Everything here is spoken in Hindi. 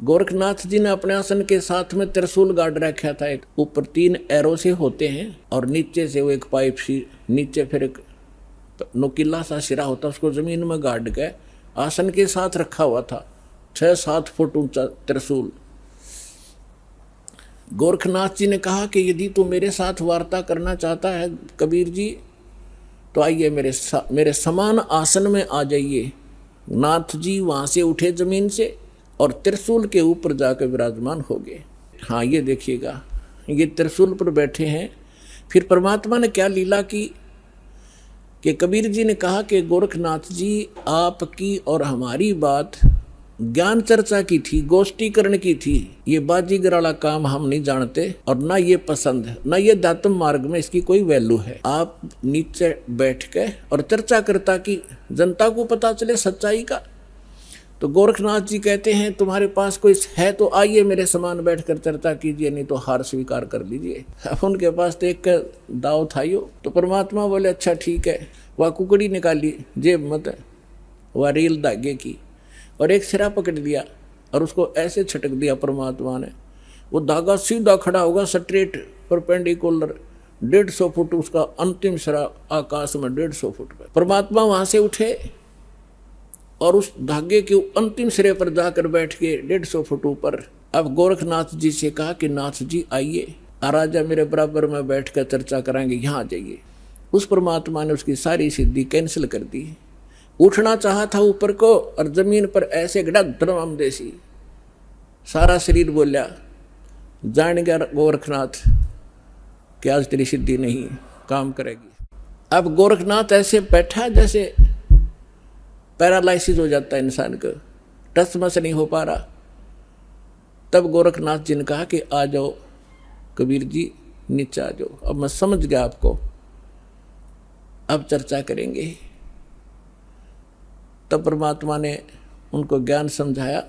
गोरखनाथ जी ने अपने आसन के साथ में त्रिशूल गाड़ रखा था। एक ऊपर 3 एरो से होते हैं और नीचे से वो एक पाइप सी, नीचे फिर एक नुकीला सा सिरा होता, उसको जमीन में गाड़ के आसन के साथ रखा हुआ था। 6-7 फुट ऊंचा त्रिशूल। गोरखनाथ जी ने कहा कि यदि तू मेरे साथ वार्ता करना चाहता है कबीर जी, तो आइए मेरे समान आसन में आ जाइए। नाथ जी वहाँ से उठे जमीन से और त्रिशूल के ऊपर जाकर विराजमान हो गए। हाँ, ये देखिएगा, ये त्रिशूल पर बैठे हैं। फिर परमात्मा ने क्या लीला की कि कबीर जी ने कहा कि गोरखनाथ जी, आपकी और हमारी बात ज्ञान चर्चा की थी, गोष्ठीकरण की थी। ये बाजीगर वाला काम हम नहीं जानते और ना ये पसंद है, ना ये दातम मार्ग में इसकी कोई वैल्यू है। आप नीचे बैठ के और चर्चा करता कि जनता को पता चले सच्चाई का। तो गोरखनाथ जी कहते हैं तुम्हारे पास कोई है तो आइए मेरे समान बैठकर चर्चा कीजिए, नहीं तो हार स्वीकार कर लीजिए। अब उनके पास तो एक दाव था यो। तो परमात्मा बोले अच्छा ठीक है। वह कुकड़ी निकाली जेब मत, वह रील धागे की, और एक सिरा पकड़ लिया और उसको ऐसे छटक दिया परमात्मा ने। वो धागा सीधा खड़ा होगा, स्ट्रेट परपेंडिकुलर, 150 फुट उसका अंतिम सिरा आकाश में, 150 फुट पर। परमात्मा वहां से उठे और उस धागे के अंतिम सिरे पर जाकर बैठ के 150 फुट ऊपर। अब गोरखनाथ जी से कहा कि नाथ जी आइए, राजा मेरे बराबर में बैठ कर चर्चा कराएंगे, यहाँ आ जाइए। उस परमात्मा ने उसकी सारी सिद्धि कैंसिल कर दी। उठना चाहा था ऊपर को और जमीन पर ऐसे गड़ा धर्म देसी, सारा शरीर बोलिया, जान गया गोरखनाथ कि आज तेरी सिद्धि नहीं काम करेगी। अब गोरखनाथ ऐसे बैठा जैसे पैरालाइसिस हो जाता है इंसान को, टस मस नहीं हो पा रहा। तब गोरखनाथ जी ने कहा कि आ जाओ कबीर जी, नीचे आ जाओ, अब मैं समझ गया आपको, अब चर्चा करेंगे। तब परमात्मा ने उनको ज्ञान समझाया